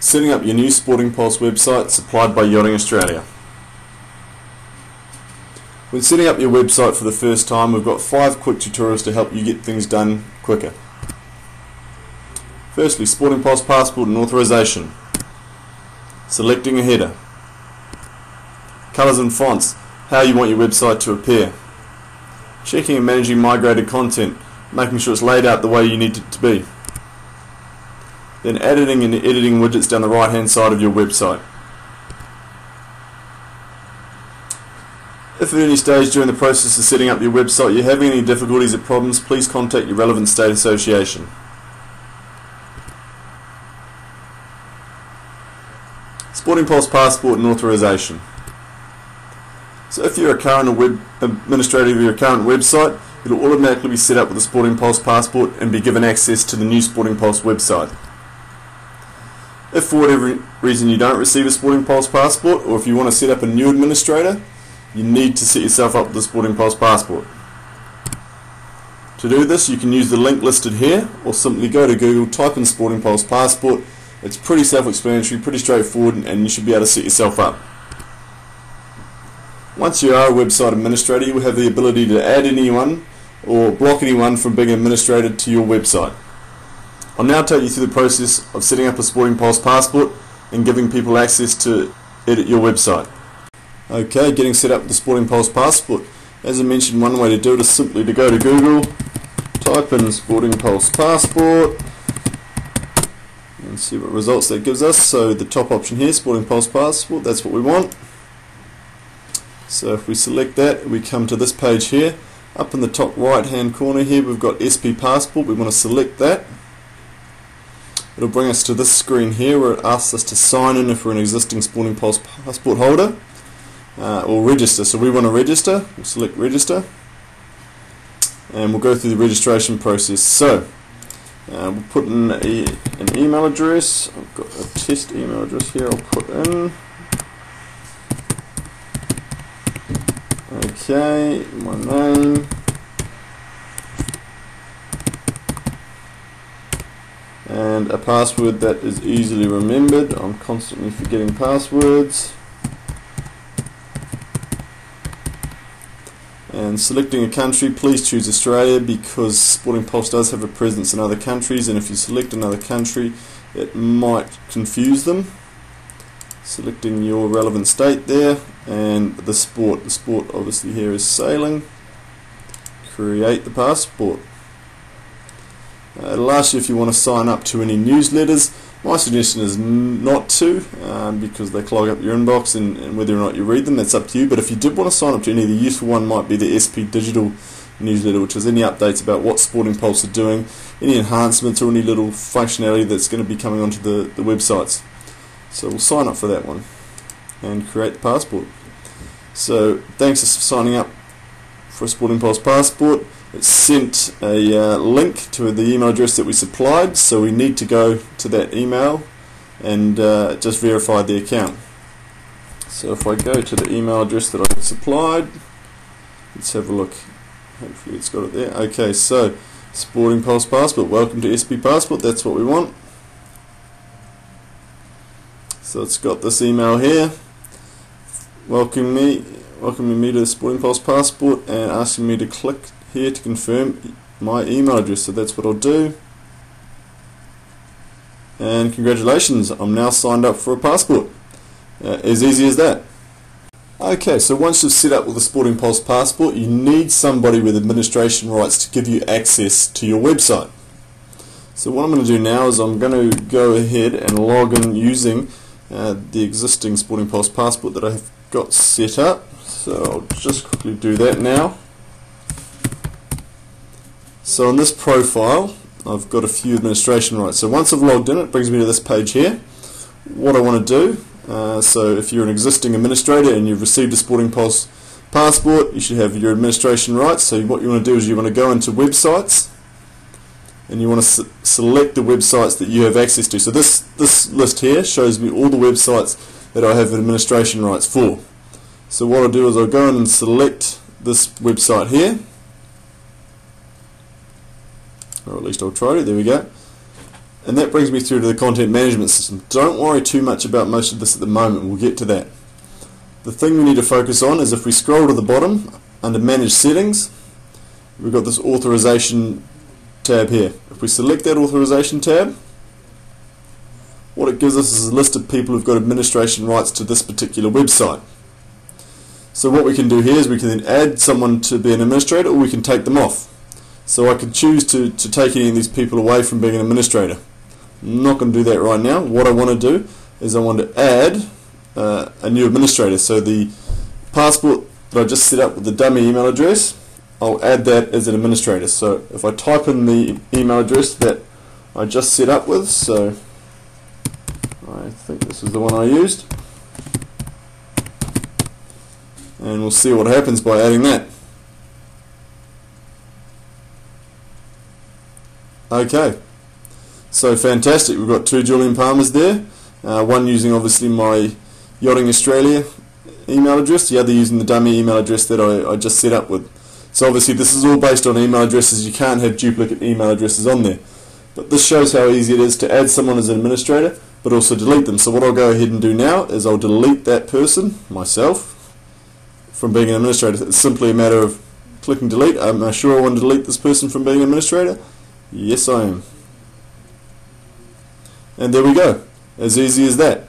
Setting up your new Sporting Pulse website supplied by Yachting Australia. When setting up your website for the first time, we've got 5 quick tutorials to help you get things done quicker. Firstly, Sporting Pulse passport and authorization. Selecting a header. Colours and fonts, how you want your website to appear. Checking and managing migrated content, making sure it's laid out the way you need it to be. Then editing and editing widgets down the right hand side of your website. If at any stage during the process of setting up your website you're having any difficulties or problems, please contact your relevant state association. Sporting Pulse passport and authorization. So if you're a current web administrator of your current website, it'll automatically be set up with a Sporting Pulse passport and be given access to the new Sporting Pulse website. If for whatever reason you don't receive a Sporting Pulse passport, or if you want to set up a new administrator, you need to set yourself up with a Sporting Pulse passport. To do this, you can use the link listed here, or simply go to Google, type in Sporting Pulse passport. It's pretty self-explanatory, pretty straightforward, and you should be able to set yourself up. Once you are a website administrator, you will have the ability to add anyone or block anyone from being administrated to your website. I'll now take you through the process of setting up a Sporting Pulse passport and giving people access to edit your website. Okay, getting set up with the Sporting Pulse passport. As I mentioned, one way to do it is simply to go to Google, type in Sporting Pulse passport, and see what results that gives us. So the top option here, Sporting Pulse passport, that's what we want. So if we select that, we come to this page here. Up in the top right hand corner here, we've got SP passport. We want to select that. It'll bring us to this screen here where it asks us to sign in if we're an existing Sporting Pulse passport holder, or register. So we want to register. We'll select register, and we'll go through the registration process. So we'll put in an email address. I've got a test email address here. I'll put in. Okay, my name. And a password that is easily remembered. I'm constantly forgetting passwords. And selecting a country, please choose Australia because Sporting Pulse does have a presence in other countries, and if you select another country it might confuse them. Selecting your relevant state there, and the sport. The sport obviously here is sailing. Create the passport. It'll ask you if you want to sign up to any newsletters. My suggestion is not to, because they clog up your inbox, and whether or not you read them, that's up to you. But if you did want to sign up to any, the useful one might be the SP Digital newsletter, which is any updates about what Sporting Pulse are doing, any enhancements or any little functionality that's going to be coming onto the websites. So we'll sign up for that one and create the passport. So thanks for signing up for a Sporting Pulse passport. It's sent a link to the email address that we supplied, so we need to go to that email and just verify the account. So if I go to the email address that I supplied, let's have a look. Hopefully it's got it there. Okay, so Sporting Pulse passport, welcome to SP passport, that's what we want. So it's got this email here, welcoming me to the Sporting Pulse passport and asking me to click here to confirm my email address. So that's what I'll do. And congratulations, I'm now signed up for a passport. As easy as that. Okay, so once you've set up with the Sporting Pulse passport, you need somebody with administration rights to give you access to your website. So what I'm going to do now is I'm going to go ahead and log in using the existing Sporting Pulse passport that I have got set up. So I'll just quickly do that now. So on this profile I've got a few administration rights. So once I've logged in, it brings me to this page here. What I want to do, so if you're an existing administrator and you've received a Sporting Pulse passport, you should have your administration rights. So what you want to do is you want to go into websites and you want to select the websites that you have access to. So this list here shows me all the websites that I have administration rights for. So what I'll do is I'll go in and select this website here, or at least I'll try to. There we go. And that brings me through to the content management system. Don't worry too much about most of this at the moment, we'll get to that. The thing we need to focus on is if we scroll to the bottom under Manage Settings, we've got this Authorization tab here. If we select that Authorization tab, what it gives us is a list of people who've got administration rights to this particular website. So what we can do here is we can then add someone to be an administrator, or we can take them off. So I can choose to take any of these people away from being an administrator. I'm not going to do that right now. What I want to do is I want to add a new administrator. So the passport that I just set up with the dummy email address, I'll add that as an administrator. So if I type in the email address that I just set up with, so I think this is the one I used, and we'll see what happens by adding that. Okay, so fantastic. We've got two Julian Palmers there, one using obviously my Yachting Australia email address, the other using the dummy email address that I just set up with. So obviously this is all based on email addresses. You can't have duplicate email addresses on there. But this shows how easy it is to add someone as an administrator, but also delete them. So what I'll go ahead and do now is I'll delete that person, myself, from being an administrator. It's simply a matter of clicking delete. Am I sure I want to delete this person from being an administrator? Yes, I am. And there we go. As easy as that.